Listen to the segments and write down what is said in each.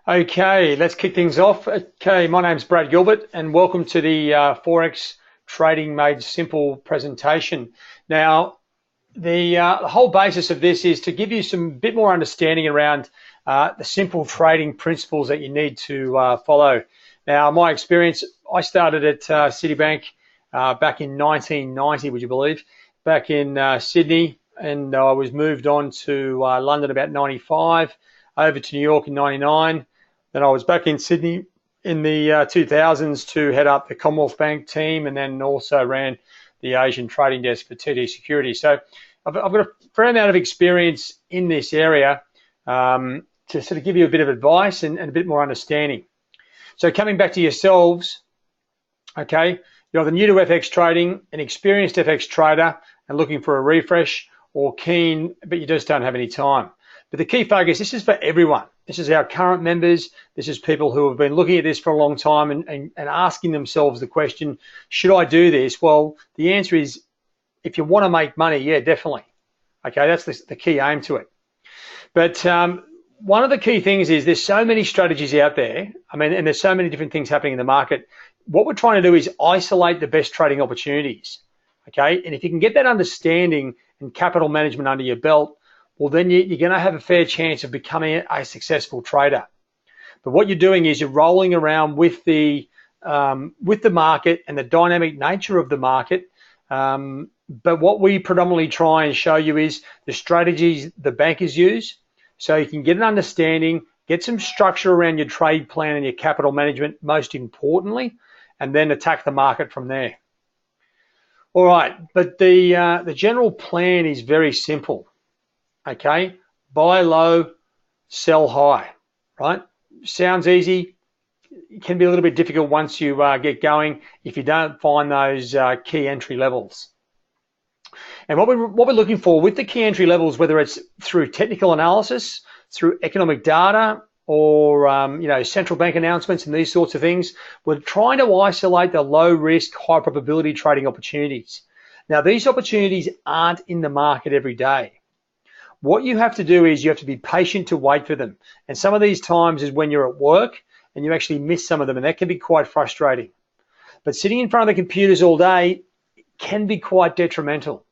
Okay, let's kick things off. Okay, my name's Brad Gilbert and welcome to the Forex Trading Made Simple presentation. Now, the whole basis of this is to give you some bit more understanding around the simple trading principles that you need to follow. Now, my experience, I started at Citibank back in 1990, would you believe, back in Sydney, and I was moved on to London about 95, over to New York in 99. Then I was back in Sydney in the 2000s to head up the Commonwealth Bank team, and then also ran the Asian trading desk for TD Securities. So I've got a fair amount of experience in this area to sort of give you a bit of advice and a bit more understanding. So coming back to yourselves, okay, you're either new to FX trading, an experienced FX trader and looking for a refresh, or keen, but you just don't have any time. But the key focus, this is for everyone. This is our current members. This is people who have been looking at this for a long time and asking themselves the question, should I do this? Well, the answer is, if you want to make money, yeah, definitely. Okay, that's the key aim to it. But one of the key things is there's so many strategies out there. I mean, and there's so many different things happening in the market. What we're trying to do is isolate the best trading opportunities. Okay, and if you can get that understanding and capital management under your belt, well, then you're going to have a fair chance of becoming a successful trader. But what you're doing is you're rolling around with the market and the dynamic nature of the market. But what we predominantly try and show you is the strategies the bankers use, so you can get an understanding, get some structure around your trade plan and your capital management, most importantly, and then attack the market from there. All right, but the general plan is very simple. Okay, buy low, sell high, right? Sounds easy. It can be a little bit difficult once you get going if you don't find those key entry levels. And what we're looking for with the key entry levels, whether it's through technical analysis, through economic data, or central bank announcements and these sorts of things, we're trying to isolate the low risk, high probability trading opportunities. Now, these opportunities aren't in the market every day. What you have to do is you have to be patient to wait for them. And some of these times is when you're at work and you actually miss some of them, and that can be quite frustrating. But sitting in front of the computers all day can be quite detrimental.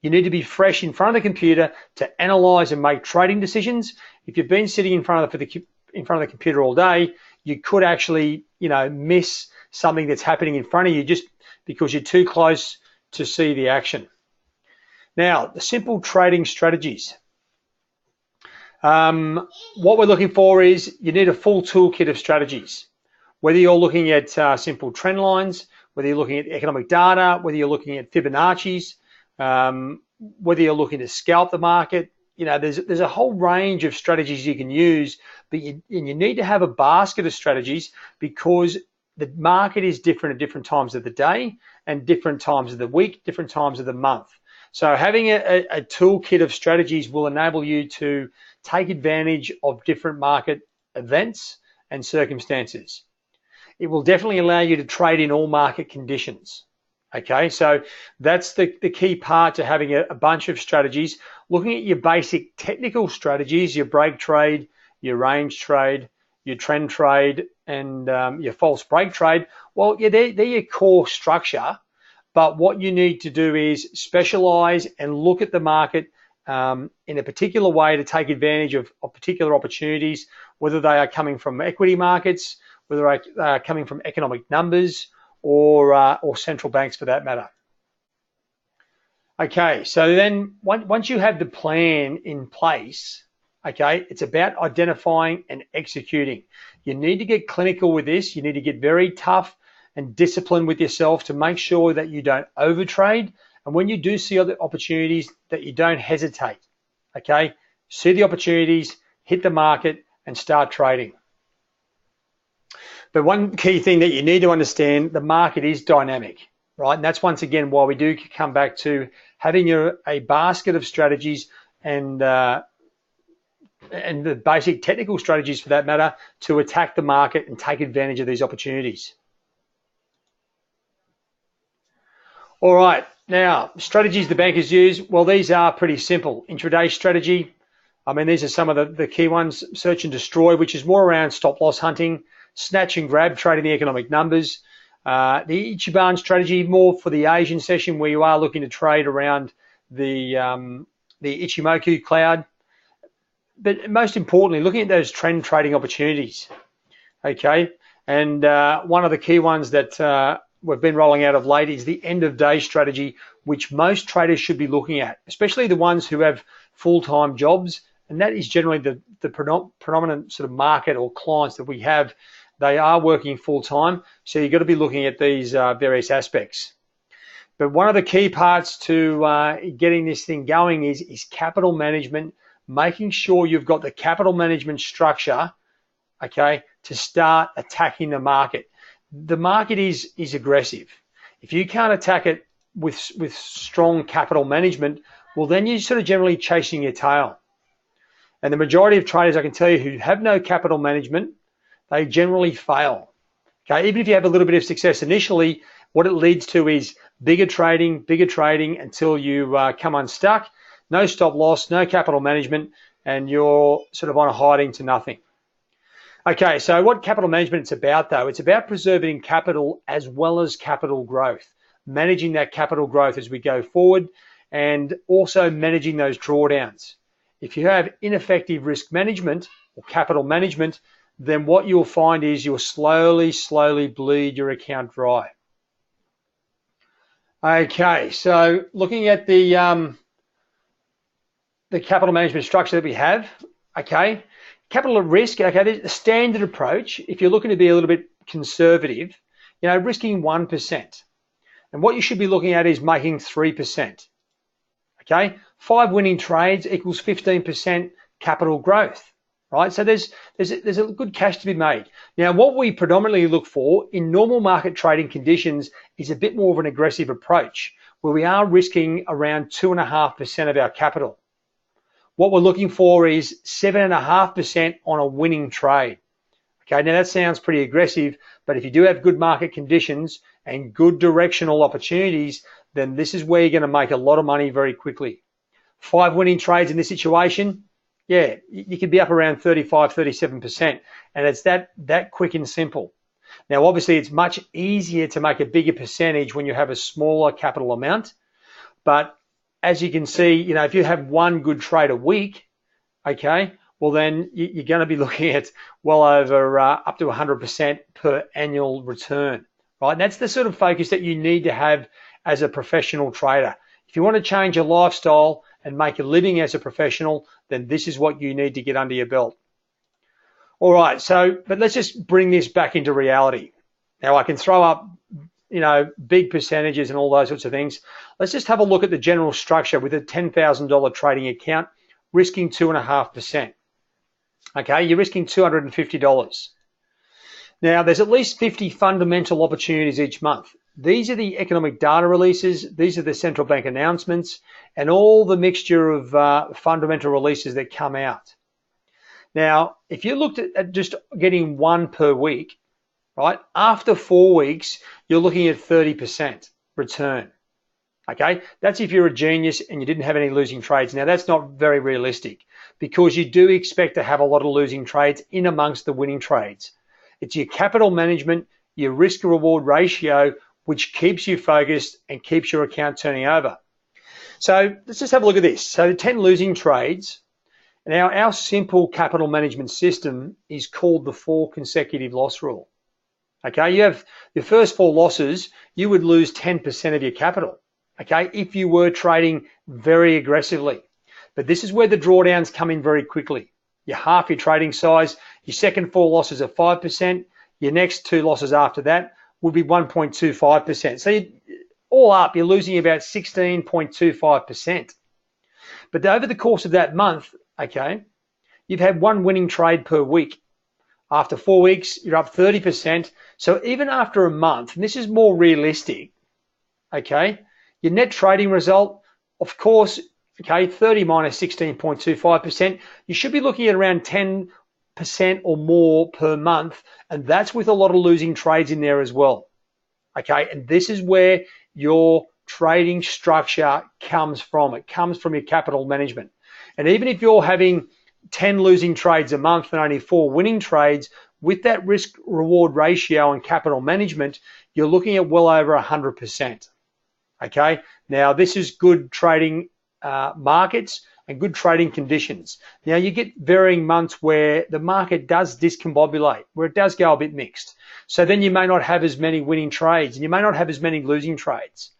You need to be fresh in front of the computer to analyze and make trading decisions. If you've been sitting in front of the computer all day, you could actually, miss something that's happening in front of you just because you're too close to see the action. Now, the simple trading strategies. What we're looking for is you need a full toolkit of strategies. Whether you're looking at simple trend lines, whether you're looking at economic data, whether you're looking at Fibonacci's, whether you're looking to scalp the market, there's a whole range of strategies you can use, but you need to have a basket of strategies because the market is different at different times of the day and different times of the week, different times of the month. So having a toolkit of strategies will enable you to take advantage of different market events and circumstances. It will definitely allow you to trade in all market conditions. Okay, so that's the key part to having a bunch of strategies. Looking at your basic technical strategies, your break trade, your range trade, your trend trade, and your false break trade. Well, yeah, they're your core structure. But what you need to do is specialize and look at the market in a particular way to take advantage of particular opportunities, whether they are coming from equity markets, whether they are coming from economic numbers, or central banks for that matter. Okay, so then once you have the plan in place, okay, it's about identifying and executing. You need to get clinical with this. You need to get very tough and disciplined with yourself to make sure that you don't overtrade. And when you do see other opportunities, that you don't hesitate, okay? See the opportunities, hit the market, and start trading. But one key thing that you need to understand, the market is dynamic, right? And that's once again why we do come back to having a basket of strategies and the basic technical strategies for that matter to attack the market and take advantage of these opportunities. All right, now strategies the bankers use, well, these are pretty simple. Intraday strategy, I mean, these are some of the key ones. Search and destroy, which is more around stop loss hunting. Snatch and grab, trading the economic numbers. The Ichiban strategy, more for the Asian session, where you are looking to trade around the Ichimoku cloud. But most importantly, looking at those trend trading opportunities. Okay, and one of the key ones that we've been rolling out of late is the end of day strategy, which most traders should be looking at, especially the ones who have full-time jobs. And that is generally the predominant sort of market or clients that we have. They are working full-time, so you've got to be looking at these various aspects. But one of the key parts to getting this thing going is capital management, making sure you've got the capital management structure, okay, to start attacking the market. The market is aggressive. If you can't attack it with strong capital management, well, then you're sort of generally chasing your tail. And the majority of traders, I can tell you, who have no capital management, they generally fail. Okay, even if you have a little bit of success initially, what it leads to is bigger trading until you come unstuck, no stop loss, no capital management, and you're sort of on a hiding to nothing. Okay, so what capital management is about, though, it's about preserving capital as well as capital growth, managing that capital growth as we go forward, and also managing those drawdowns. If you have ineffective risk management or capital management, then what you'll find is you'll slowly bleed your account dry. Okay, so looking at the capital management structure that we have, okay, capital at risk, okay, the standard approach, if you're looking to be a little bit conservative, you know, risking 1%. And what you should be looking at is making 3%. Okay, 5 winning trades equals 15% capital growth, right? So there's a good cash to be made. Now, what we predominantly look for in normal market trading conditions is a bit more of an aggressive approach, where we are risking around 2.5% of our capital. What we're looking for is 7.5% on a winning trade. Okay, now that sounds pretty aggressive, but if you do have good market conditions and good directional opportunities, then this is where you're going to make a lot of money very quickly. 5 winning trades in this situation, yeah, you could be up around 35, 37%, and it's that quick and simple. Now, obviously, it's much easier to make a bigger percentage when you have a smaller capital amount, but as you can see, you know, if you have one good trade a week, okay, well then you're going to be looking at well over up to 100% per annual return, right? And that's the sort of focus that you need to have as a professional trader. If you want to change your lifestyle and make a living as a professional, then this is what you need to get under your belt. All right, but let's just bring this back into reality. Now, I can throw up, you know, big percentages and all those sorts of things. Let's just have a look at the general structure with a $10,000 trading account, risking 2.5%. Okay, you're risking $250. Now, there's at least 50 fundamental opportunities each month. These are the economic data releases, these are the central bank announcements, and all the mixture of fundamental releases that come out. Now, if you looked at just getting one per week, right, after 4 weeks, you're looking at 30% return. Okay, that's if you're a genius and you didn't have any losing trades. Now, that's not very realistic because you do expect to have a lot of losing trades in amongst the winning trades. It's your capital management, your risk reward ratio, which keeps you focused and keeps your account turning over. So let's just have a look at this. So the 10 losing trades. Now, our simple capital management system is called the 4 consecutive loss rule. Okay, you have your first 4 losses, you would lose 10% of your capital, okay, if you were trading very aggressively. But this is where the drawdowns come in very quickly. You half your trading size, your second 4 losses are 5%, your next 2 losses after that would be 1.25%. So all up, you're losing about 16.25%. But over the course of that month, okay, you've had 1 winning trade per week. After 4 weeks, you're up 30%. So even after a month, and this is more realistic, okay, your net trading result, of course, okay, 30 minus 16.25%, you should be looking at around 10% or more per month, and that's with a lot of losing trades in there as well. Okay, and this is where your trading structure comes from. It comes from your capital management. And even if you're having 10 losing trades a month and only 4 winning trades, with that risk reward ratio and capital management, you're looking at well over 100%. Okay, now this is good trading markets and good trading conditions. Now you get varying months where the market does discombobulate, where it does go a bit mixed. So then you may not have as many winning trades and you may not have as many losing trades.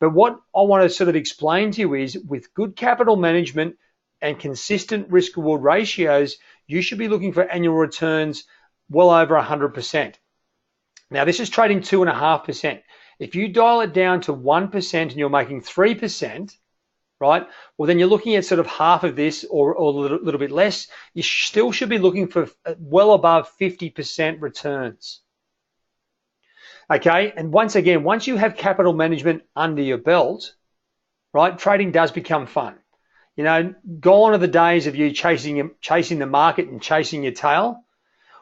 But what I want to sort of explain to you is, with good capital management and consistent risk reward ratios, you should be looking for annual returns well over 100%. Now this is trading 2.5%. If you dial it down to 1% and you're making 3%, right? Well, then you're looking at sort of half of this or a little bit less. You still should be looking for well above 50% returns. Okay, and once again, once you have capital management under your belt, right, trading does become fun. You know, gone are the days of you chasing the market and chasing your tail.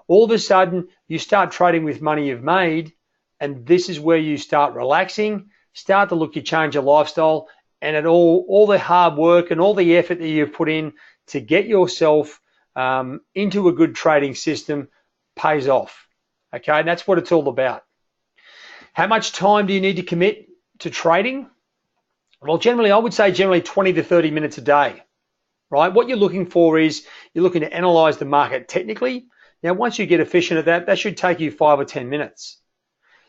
All of a sudden, you start trading with money you've made, and this is where you start relaxing, start to look, you change your lifestyle, and at all the hard work and all the effort that you've put in to get yourself into a good trading system pays off. Okay, and that's what it's all about. How much time do you need to commit to trading? Well, I would say 20 to 30 minutes a day, right? What you're looking for is you're looking to analyze the market technically. Now, once you get efficient at that should take you 5 or 10 minutes.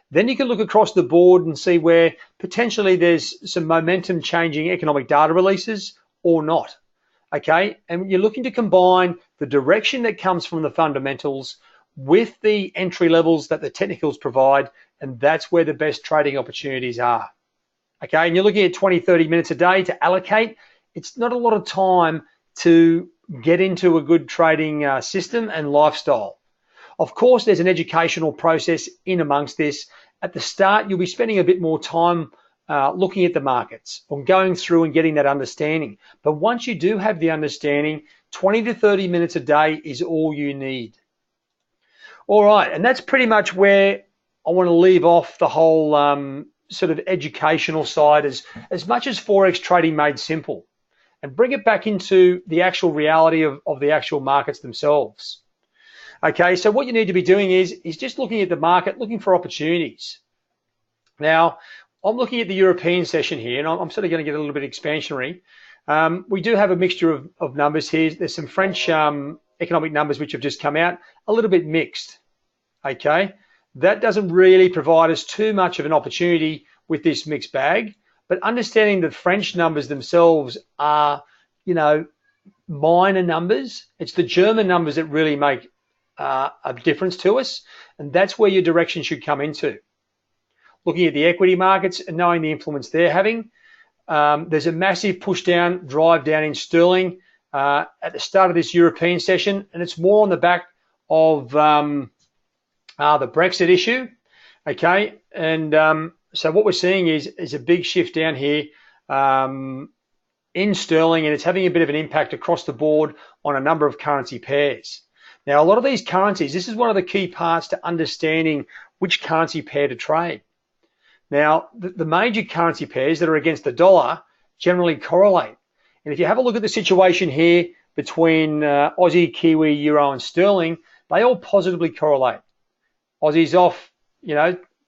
Then you can look across the board and see where potentially there's some momentum changing economic data releases or not. Okay, and you're looking to combine the direction that comes from the fundamentals with the entry levels that the technicals provide, and that's where the best trading opportunities are. Okay, and you're looking at 20, 30 minutes a day to allocate. It's not a lot of time to get into a good trading system and lifestyle. Of course, there's an educational process in amongst this. At the start, you'll be spending a bit more time looking at the markets or going through and getting that understanding. But once you do have the understanding, 20 to 30 minutes a day is all you need. All right, and that's pretty much where I want to leave off the whole sort of educational side as much as Forex trading made simple, and bring it back into the actual reality of the actual markets themselves. Okay, so what you need to be doing is just looking at the market, looking for opportunities. Now, I'm looking at the European session here, and I'm sort of going to get a little bit expansionary. We do have a mixture of numbers here. There's some French economic numbers which have just come out, a little bit mixed. Okay, that doesn't really provide us too much of an opportunity with this mixed bag, but understanding that French numbers themselves are, you know, minor numbers. It's the German numbers that really make a difference to us, and that's where your direction should come into. Looking at the equity markets and knowing the influence they're having, there's a massive push down, drive down in sterling at the start of this European session, and it's more on the back of the Brexit issue. Okay, and so what we're seeing is a big shift down here in sterling, and it's having a bit of an impact across the board on a number of currency pairs. Now, a lot of these currencies, this is one of the key parts to understanding which currency pair to trade. Now, the major currency pairs that are against the dollar generally correlate. And if you have a look at the situation here between Aussie, Kiwi, Euro, and sterling, they all positively correlate. Aussie's off,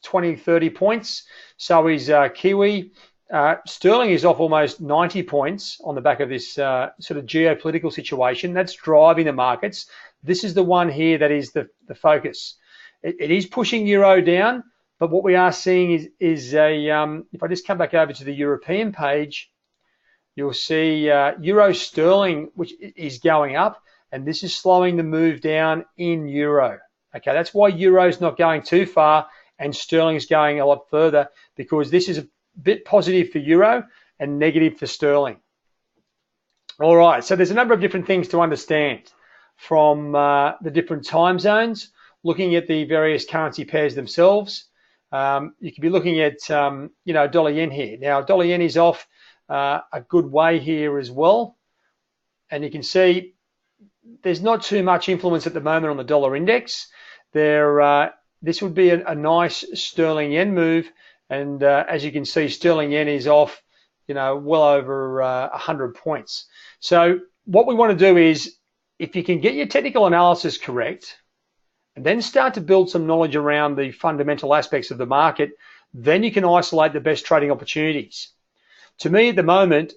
20, 30 points. So is Kiwi. Sterling is off almost 90 points on the back of this sort of geopolitical situation that's driving the markets. This is the one here that is the focus. It is pushing Euro down, but what we are seeing is if I just come back over to the European page, you'll see Euro Sterling, which is going up, and this is slowing the move down in Euro. Okay, that's why Euro is not going too far and Sterling is going a lot further, because this is a bit positive for Euro and negative for Sterling. All right, so there's a number of different things to understand from the different time zones, looking at the various currency pairs themselves. You could be looking at, dollar yen here. Now, dollar yen is off a good way here as well. And you can see there's not too much influence at the moment on the dollar index. This would be a nice sterling yen move. And as you can see, sterling yen is off, well over 100 points. So what we want to do is, if you can get your technical analysis correct, and then start to build some knowledge around the fundamental aspects of the market, then you can isolate the best trading opportunities. To me, at the moment,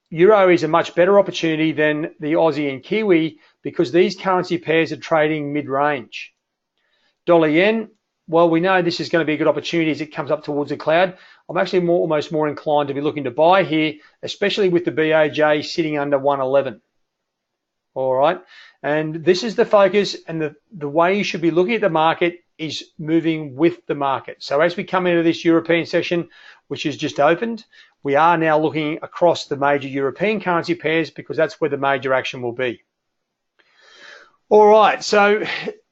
Euro is a much better opportunity than the Aussie and Kiwi because these currency pairs are trading mid-range. Dollar yen, well, we know this is going to be a good opportunity as it comes up towards the cloud. I'm actually almost more inclined to be looking to buy here, especially with the BOJ sitting under 111. All right, and this is the focus, and the way you should be looking at the market is moving with the market. So as we come into this European session, which has just opened, we are now looking across the major European currency pairs because that's where the major action will be. All right, so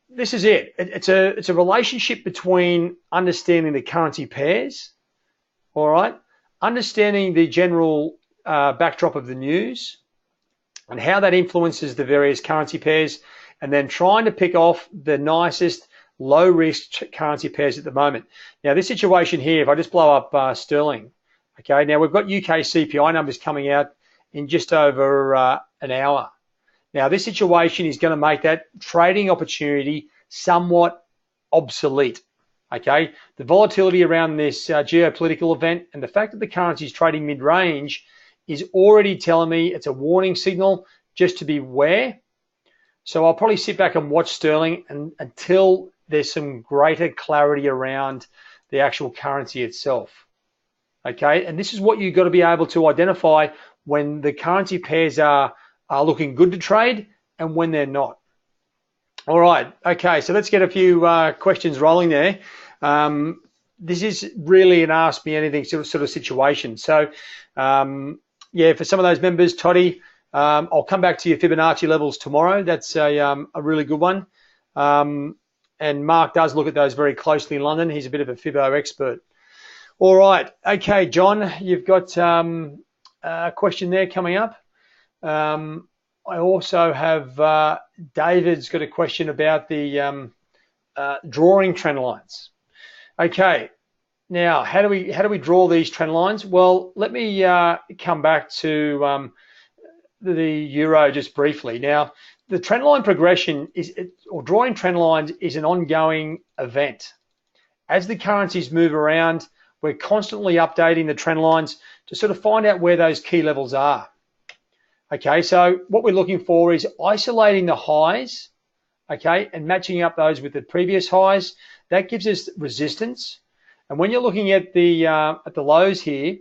this is it. It's a relationship between understanding the currency pairs, all right, understanding the general backdrop of the news and how that influences the various currency pairs, and then trying to pick off the nicest low-risk currency pairs at the moment. Now, this situation here, if I just blow up sterling, okay, now we've got UK CPI numbers coming out in just over an hour. Now, this situation is going to make that trading opportunity somewhat obsolete, okay? The volatility around this geopolitical event and the fact that the currency is trading mid-range is already telling me it's a warning signal just to beware. So I'll probably sit back and watch sterling until there's some greater clarity around the actual currency itself. Okay, and this is what you've got to be able to identify when the currency pairs are looking good to trade and when they're not. All right, okay, so let's get a few questions rolling there. This is really an Ask Me Anything sort of situation. So, yeah, for some of those members, Toddy, I'll come back to your Fibonacci levels tomorrow. That's a really good one. And Mark does look at those very closely in London. He's a bit of a Fibo expert. All right. Okay, John, you've got a question there coming up. I also have David's got a question about the drawing trend lines. Okay. Now, how do we draw these trend lines? Well, let me come back to the Euro just briefly. Now, the trend line progression or drawing trend lines is an ongoing event. As the currencies move around, we're constantly updating the trend lines to sort of find out where those key levels are. Okay, so what we're looking for is isolating the highs, okay, and matching up those with the previous highs. That gives us resistance. And when you're looking at the lows here,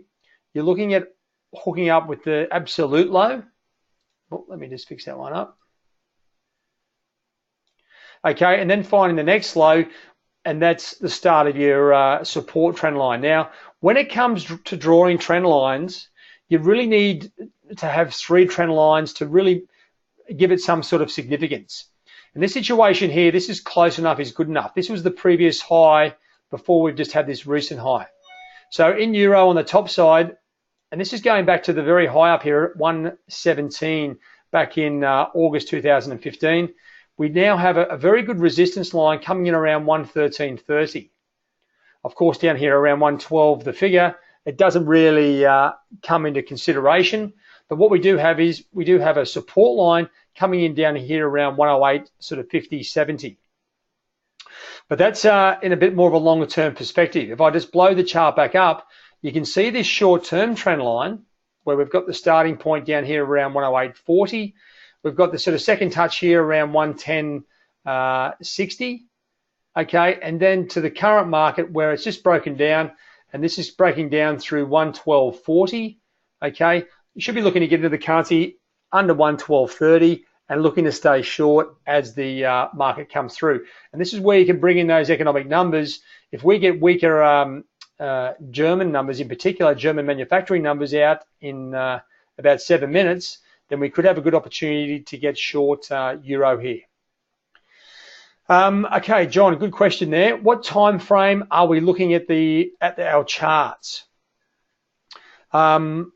you're looking at hooking up with the absolute low. Oh, let me just fix that one up. Okay, and then finding the next low, and that's the start of your support trend line. Now, when it comes to drawing trend lines, you really need to have 3 trend lines to really give it some sort of significance. In this situation here, this is close enough is good enough. This was the previous high before we've just had this recent high. So in Euro on the top side, and this is going back to the very high up here at 117 back in August 2015, we now have a very good resistance line coming in around 113.30. Of course, down here around 112, the figure, it doesn't really come into consideration. But what we do have is we do have a support line coming in down here around 108, sort of 50, 70. But that's in a bit more of a longer term perspective. If I just blow the chart back up, you can see this short term trend line where we've got the starting point down here around 108.40. We've got the sort of second touch here around 110.60. Okay, and then to the current market where it's just broken down, and this is breaking down through 112.40. Okay, you should be looking to get into the currency under 112.30 and looking to stay short as the market comes through. And this is where you can bring in those economic numbers. If we get weaker German numbers, in particular German manufacturing numbers out in about 7 minutes, then we could have a good opportunity to get short Euro here. Okay, John, good question there. What time frame are we looking at our charts? And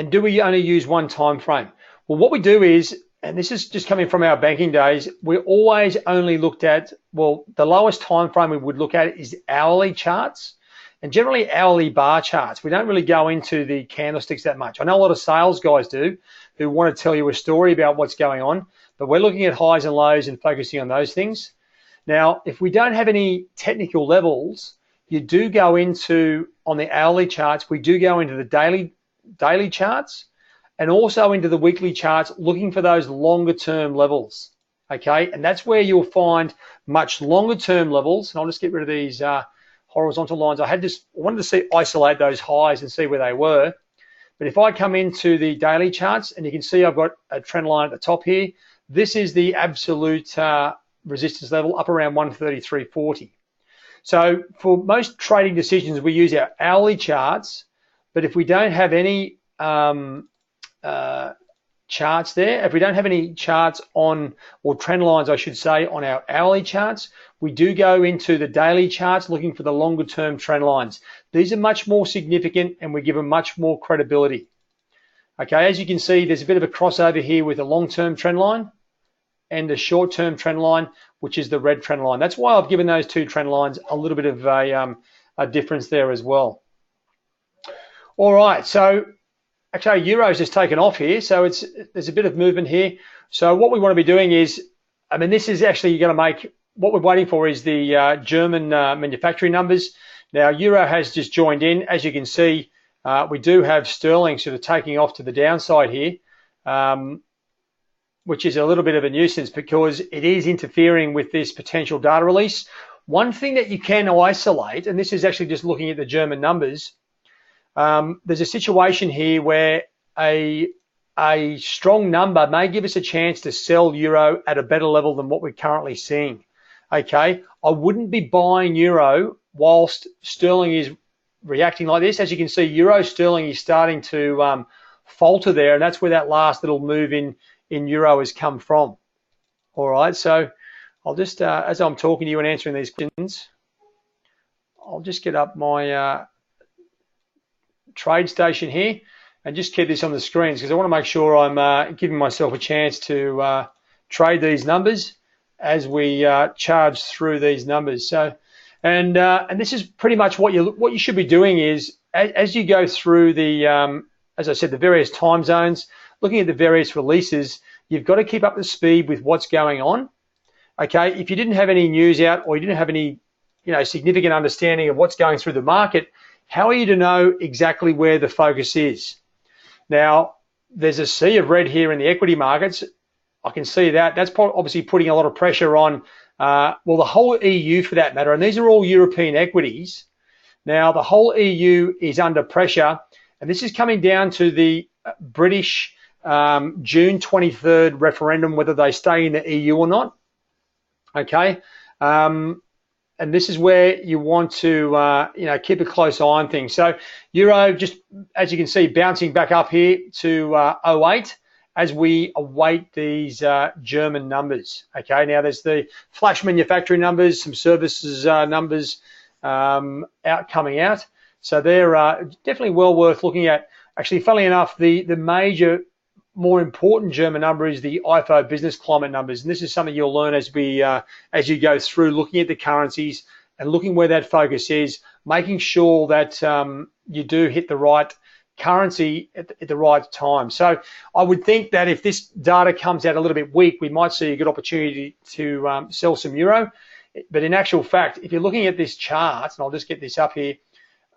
do we only use one time frame? Well, what we do is, and this is just coming from our banking days, we always only looked at, well, the lowest time frame we would look at is hourly charts, and generally hourly bar charts. We don't really go into the candlesticks that much. I know a lot of sales guys do. who want to tell you a story about what's going on, but we're looking at highs and lows and focusing on those things. Now, if we don't have any technical levels, you do go into, on the hourly charts, we do go into the daily charts and also into the weekly charts, looking for those longer term levels. Okay, and that's where you'll find much longer term levels. And I'll just get rid of these horizontal lines. I wanted to isolate those highs and see where they were. But if I come into the daily charts, and you can see I've got a trend line at the top here, this is the absolute resistance level up around 133.40. So for most trading decisions, we use our hourly charts, but if we don't have any charts there, if we don't have any charts on, or trend lines, I should say, on our hourly charts, we do go into the daily charts looking for the longer term trend lines. These are much more significant and we give them much more credibility. Okay, as you can see, there's a bit of a crossover here with a long-term trend line and a short-term trend line, which is the red trend line. That's why I've given those two trend lines a little bit of a difference there as well. All right, so actually Euro's just taken off here, so there's a bit of movement here. So what we want to be doing is, I mean, this is actually going to make, what we're waiting for is the German manufacturing numbers. Now Euro has just joined in. As you can see, we do have sterling sort of taking off to the downside here, which is a little bit of a nuisance because it is interfering with this potential data release. One thing that you can isolate, and this is actually just looking at the German numbers, there's a situation here where a strong number may give us a chance to sell Euro at a better level than what we're currently seeing. Okay, I wouldn't be buying Euro whilst sterling is reacting like this. As you can see, Euro sterling is starting to falter there, and that's where that last little move in Euro has come from. All right, so I'll just, as I'm talking to you and answering these questions, I'll just get up my trade station here and just keep this on the screens because I want to make sure I'm giving myself a chance to trade these numbers as we charge through these numbers. So, and this is pretty much what you should be doing is as you go through the, as I said, the various time zones, looking at the various releases, you've got to keep up the speed with what's going on. Okay, if you didn't have any news out or you didn't have any, significant understanding of what's going through the market, how are you to know exactly where the focus is? Now, there's a sea of red here in the equity markets. I can see that. That's obviously putting a lot of pressure on, well, the whole EU for that matter, and these are all European equities. Now, the whole EU is under pressure, and this is coming down to the British June 23rd referendum, whether they stay in the EU or not. Okay, and this is where you want to, keep a close eye on things. So Euro, just as you can see, bouncing back up here to 08 as we await these German numbers. Okay, now there's the flash manufacturing numbers, some services numbers coming out. So they're definitely well worth looking at. Actually, funnily enough, the major, more important German number is the IFO business climate numbers, and this is something you'll learn as you go through looking at the currencies and looking where that focus is, making sure that you do hit the right currency at the right time. So I would think that if this data comes out a little bit weak, we might see a good opportunity to sell some Euro. But in actual fact, if you're looking at this chart, and I'll just get this up here,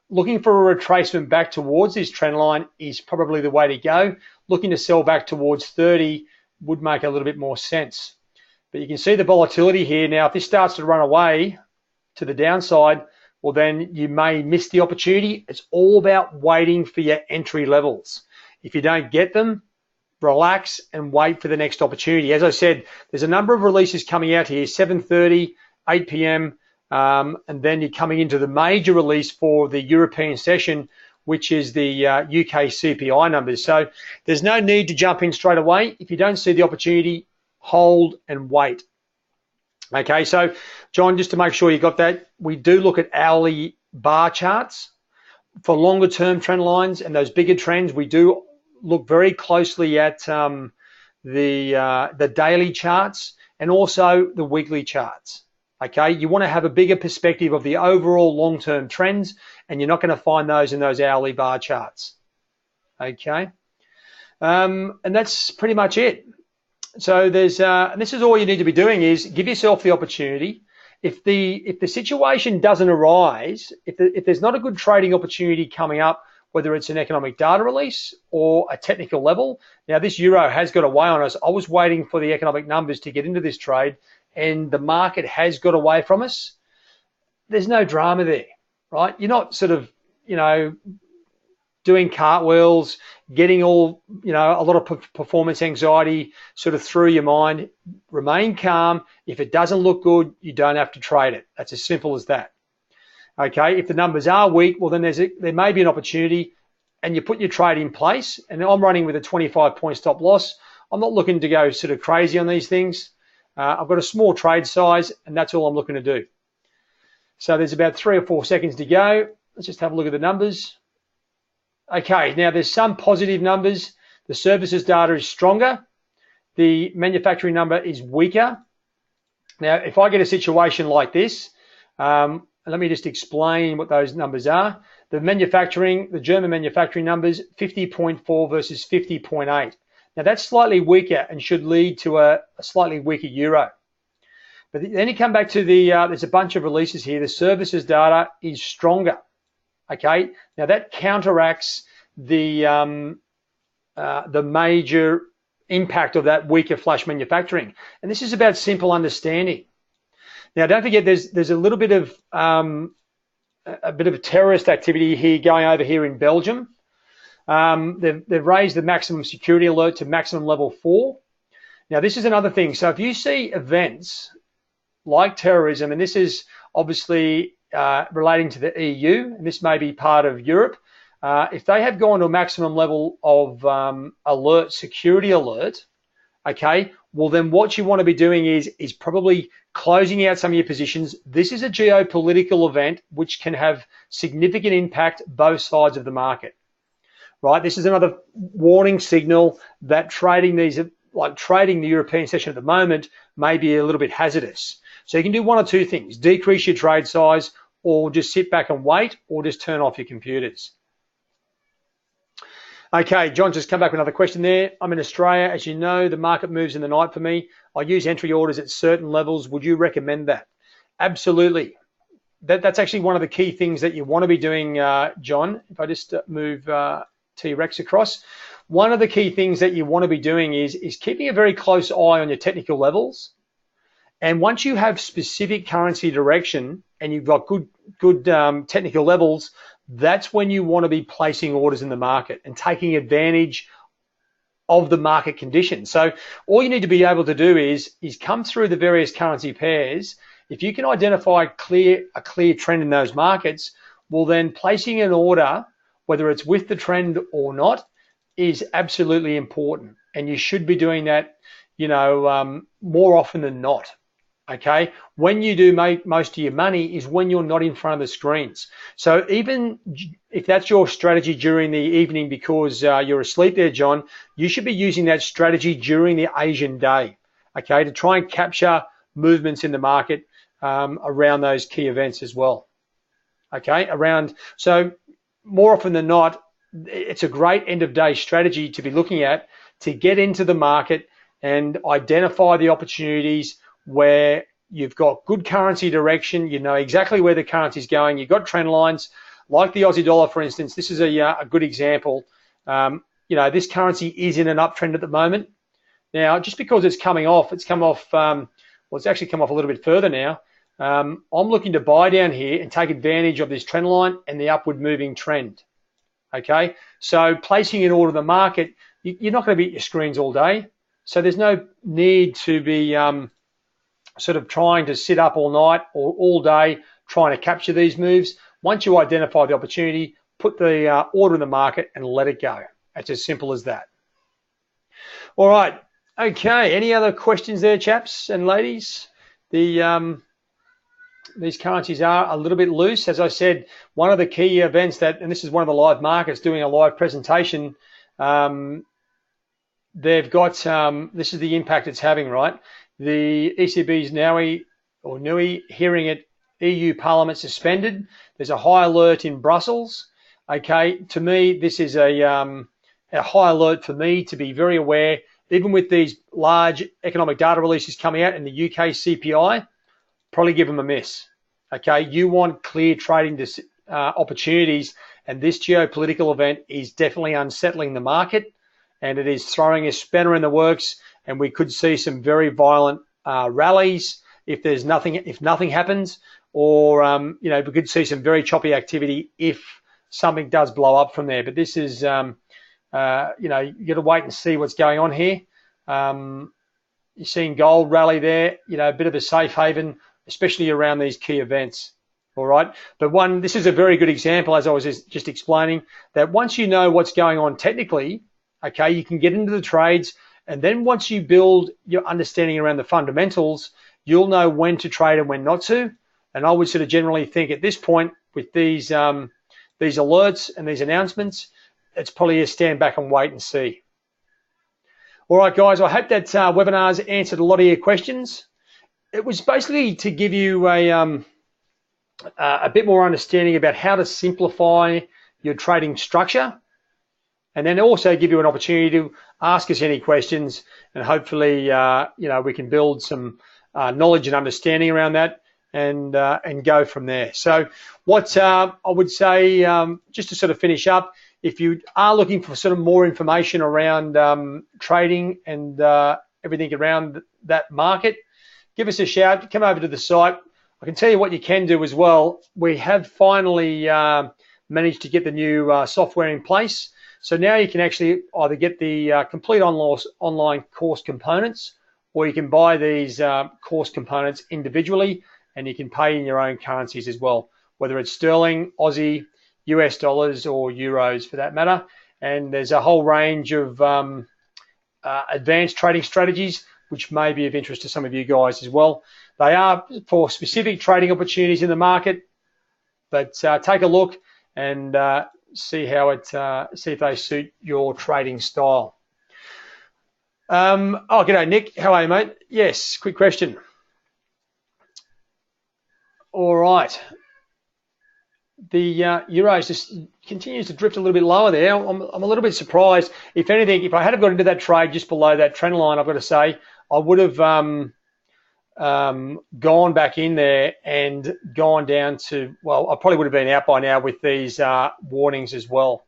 looking for a retracement back towards this trend line is probably the way to go. Looking to sell back towards 30 would make a little bit more sense. But you can see the volatility here. Now, if this starts to run away to the downside, well, then you may miss the opportunity. It's all about waiting for your entry levels. If you don't get them, relax and wait for the next opportunity. As I said, there's a number of releases coming out here, 7:30, 8 p.m., and then you're coming into the major release for the European session, which is the UK CPI numbers. So there's no need to jump in straight away. If you don't see the opportunity, hold and wait. Okay, so John, just to make sure you got that, we do look at hourly bar charts for longer term trend lines and those bigger trends. We do look very closely at the daily charts and also the weekly charts. Okay, you want to have a bigger perspective of the overall long-term trends, and you're not going to find those in those hourly bar charts. Okay, And that's pretty much it. So there's, and this is all you need to be doing is give yourself the opportunity. If the situation doesn't arise, if there's not a good trading opportunity coming up, whether it's an economic data release or a technical level. Now, this euro has got away on us. I was waiting for the economic numbers to get into this trade, and the market has got away from us. There's no drama there, right? You're not sort of, doing cartwheels, getting all, a lot of performance anxiety sort of through your mind. Remain calm. If it doesn't look good, you don't have to trade it. That's as simple as that. Okay, if the numbers are weak, well, then there may be an opportunity and you put your trade in place. And I'm running with a 25-point stop loss. I'm not looking to go sort of crazy on these things. I've got a small trade size and that's all I'm looking to do. So there's about 3 or 4 seconds to go. Let's just have a look at the numbers. Okay, now there's some positive numbers. The services data is stronger. The manufacturing number is weaker. Now, if I get a situation like this, let me just explain what those numbers are. The German manufacturing numbers, 50.4 versus 50.8. Now that's slightly weaker and should lead to a slightly weaker euro. But then you come back to there's a bunch of releases here. The services data is stronger. Okay, now that counteracts the major impact of that weaker flash manufacturing. And this is about simple understanding. Now, don't forget, there's a little bit of terrorist activity here going over here in Belgium. They've raised the maximum security alert to maximum level 4. Now, this is another thing. So if you see events like terrorism, and this is obviously relating to the EU, and this may be part of Europe, if they have gone to a maximum level of security alert, okay, well then what you want to be doing is probably closing out some of your positions. This is a geopolitical event which can have significant impact both sides of the market, right? This is another warning signal that trading the European session at the moment may be a little bit hazardous. So you can do one or two things: decrease your trade size, or just sit back and wait, or just turn off your computers. Okay, John just come back with another question there. I'm in Australia. As you know, the market moves in the night for me. I use entry orders at certain levels. Would you recommend that? Absolutely. That's actually one of the key things that you want to be doing, John. If I just move T-Rex across. One of the key things that you want to be doing is keeping a very close eye on your technical levels. And once you have specific currency direction and you've got good technical levels, that's when you want to be placing orders in the market and taking advantage of the market conditions. So all you need to be able to do is come through the various currency pairs. If you can identify a clear trend in those markets, well then placing an order, whether it's with the trend or not, is absolutely important. And you should be doing that, more often than not. Okay, when you do make most of your money is when you're not in front of the screens. So even if that's your strategy during the evening because you're asleep there, John, you should be using that strategy during the Asian day, okay, to try and capture movements in the market around those key events as well. Okay, so more often than not, it's a great end of day strategy to be looking at to get into the market and identify the opportunities where you've got good currency direction, you know exactly where the currency is going, you've got trend lines, like the Aussie dollar, for instance. This is a good example. This currency is in an uptrend at the moment. Now, just because it's come off, it's actually come off a little bit further now. I'm looking to buy down here and take advantage of this trend line and the upward moving trend. Okay, so placing an order in the market, you're not going to be at your screens all day, so there's no need to be sort of trying to sit up all night or all day trying to capture these moves. Once you identify the opportunity, put the order in the market and let it go. It's as simple as that. All right. Okay. Any other questions there, chaps and ladies? These currencies are a little bit loose. As I said, one of the key events and this is one of the live markets doing a live presentation, they've got, this is the impact it's having, right? The ECB's NUI hearing at EU Parliament suspended. There's a high alert in Brussels. Okay, to me, this is a a high alert for me to be very aware, even with these large economic data releases coming out in the UK CPI, probably give them a miss. Okay, you want clear trading opportunities, and this geopolitical event is definitely unsettling the market, and it is throwing a spanner in the works, and we could see some very violent rallies if nothing happens, or we could see some very choppy activity if something does blow up from there. But this is you got to wait and see what's going on here. You're seeing gold rally there, a bit of a safe haven, especially around these key events. All right, but this is a very good example, as I was just explaining, that once you know what's going on technically, okay, you can get into the trades, and then once you build your understanding around the fundamentals, you'll know when to trade and when not to. And I would sort of generally think at this point, with these alerts and these announcements, it's probably a stand back and wait and see. All right, guys, I hope that webinar's answered a lot of your questions. It was basically to give you a bit more understanding about how to simplify your trading structure, and then also give you an opportunity to ask us any questions, and hopefully we can build some knowledge and understanding around that, and go from there. So what I would say, just to sort of finish up, if you are looking for sort of more information around trading and everything around that market, give us a shout. Come over to the site. I can tell you what you can do as well. We have finally managed to get the new software in place. So now you can actually either get the complete online course components, or you can buy these course components individually, and you can pay in your own currencies as well, whether it's sterling, Aussie, US dollars, or euros for that matter. And there's a whole range of advanced trading strategies which may be of interest to some of you guys as well. They are for specific trading opportunities in the market, but take a look and see if they suit your trading style. G'day, Nick. How are you, mate? Yes, quick question. All right. The euros just continues to drift a little bit lower there. I'm a little bit surprised. If anything, if I had got into that trade just below that trend line, I've got to say, I would have gone back in there and gone down to, well, I probably would have been out by now with these warnings as well.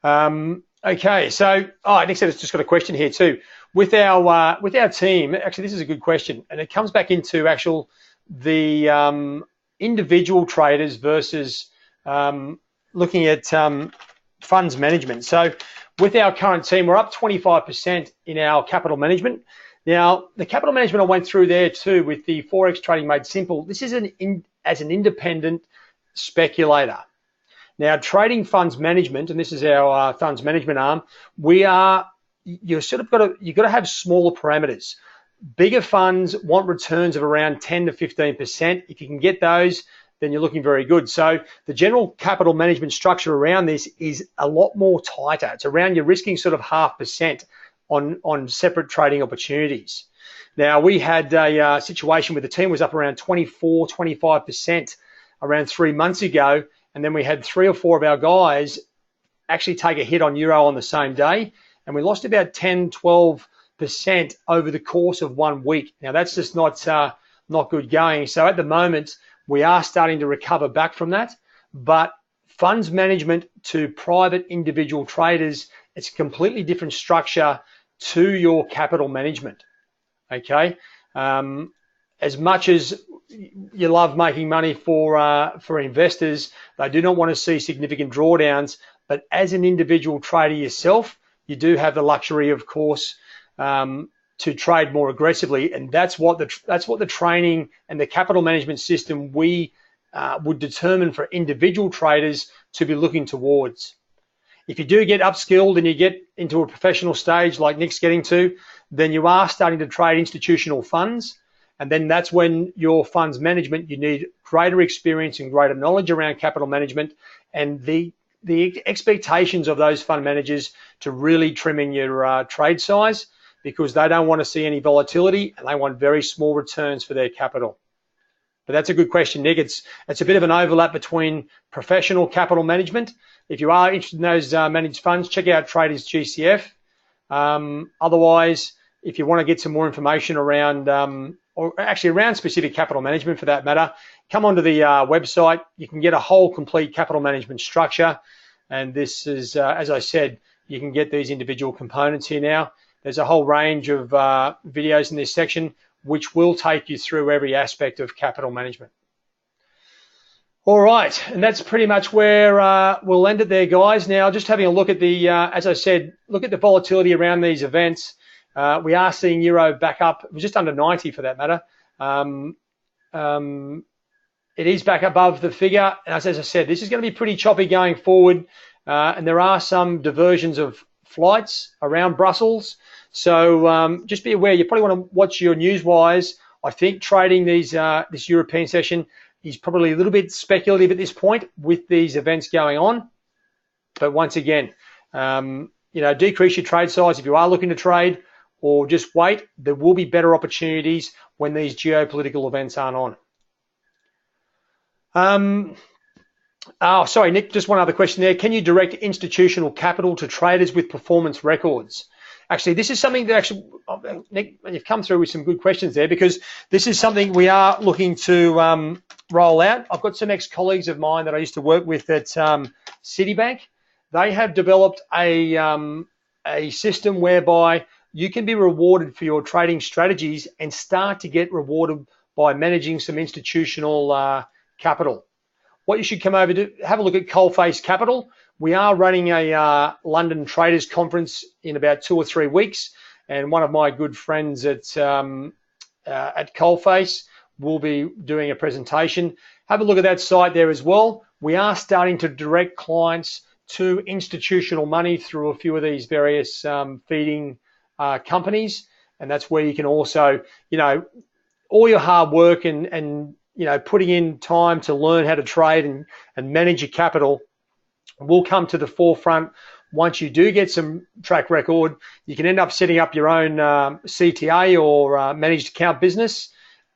Okay, so Nick said it's just got a question here too. With our team, actually this is a good question, and it comes back into the individual traders versus looking at funds management. So with our current team, we're up 25% in our capital management. Now, the capital management I went through there too with the Forex Trading Made Simple. This is as an independent speculator. Now, trading funds management, and this is our funds management arm, you've got to have smaller parameters. Bigger funds want returns of around 10 to 15%. If you can get those, then you're looking very good. So the general capital management structure around this is a lot more tighter. It's around, you're risking sort of 0.5% on separate trading opportunities. Now, we had a situation where the team was up around 24, 25% around 3 months ago, and then we had 3 or 4 of our guys actually take a hit on euro on the same day, and we lost about 10, 12% over the course of 1 week. Now, that's just not good going. So at the moment, we are starting to recover back from that, but funds management to private individual traders, it's a completely different structure to your capital management, okay? As much as you love making money for investors, they do not want to see significant drawdowns, but as an individual trader yourself, you do have the luxury, of course, to trade more aggressively, and that's what the training and the capital management system we would determine for individual traders to be looking towards. If you do get upskilled and you get into a professional stage like Nick's getting to, then you are starting to trade institutional funds, and then that's when your funds management, you need greater experience and greater knowledge around capital management, and the expectations of those fund managers to really trim in your trade size, because they don't want to see any volatility and they want very small returns for their capital. But that's a good question, Nick. It's a bit of an overlap between professional capital management. If you are interested in those managed funds, check out Traders GCF. Otherwise, if you want to get some more information around, or actually around specific capital management for that matter, come onto the website. You can get a whole complete capital management structure. And this is, as I said, you can get these individual components here now. There's a whole range of videos in this section, which will take you through every aspect of capital management. All right, and that's pretty much where we'll end it there, guys. Now, just having a look at the, as I said, look at the volatility around these events. We are seeing Euro back up, just under 90 for that matter. It is back above the figure. And as I said, this is going to be pretty choppy going forward. And there are some diversions of flights around Brussels. So just be aware, you probably want to watch your news-wise. I think trading these this European session is probably a little bit speculative at this point with these events going on. But once again, decrease your trade size if you are looking to trade, or just wait. There will be better opportunities when these geopolitical events aren't on. Oh, sorry, Nick, just one other question there. Can you direct institutional capital to traders with performance records? Actually, this is something that Nick, you've come through with some good questions there, because this is something we are looking to roll out. I've got some ex-colleagues of mine that I used to work with at Citibank. They have developed a system whereby you can be rewarded for your trading strategies and start to get rewarded by managing some institutional capital. What you should come over to, have a look at Coalface Capital. We are running a London Traders Conference in about 2 or 3 weeks, and one of my good friends at Coalface will be doing a presentation. Have a look at that site there as well. We are starting to direct clients to institutional money through a few of these various feeding companies, and that's where you can also, all your hard work and putting in time to learn how to trade and manage your capital will come to the forefront. Once you do get some track record, you can end up setting up your own CTA or managed account business.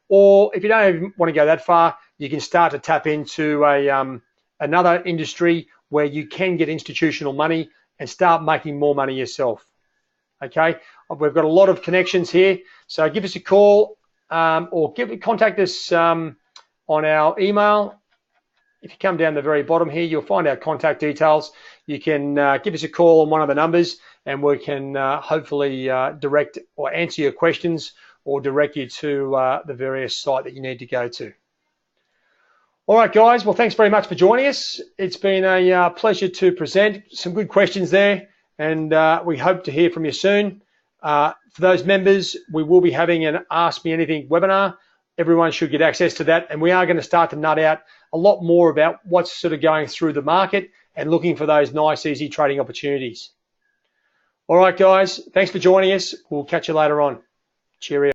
Or if you don't even want to go that far, you can start to tap into another industry where you can get institutional money and start making more money yourself. Okay, we've got a lot of connections here, so give us a call or contact us on our email. If you come down the very bottom here, you'll find our contact details. You can give us a call on one of the numbers, and we can hopefully direct or answer your questions or direct you to the various site that you need to go to. All right, guys. Well, thanks very much for joining us. It's been a pleasure to present. Some good questions there, and we hope to hear from you soon. For those members, we will be having an Ask Me Anything webinar. Everyone should get access to that, and we are going to start to nut out a lot more about what's sort of going through the market and looking for those nice, easy trading opportunities. All right, guys, thanks for joining us. We'll catch you later on. Cheerio.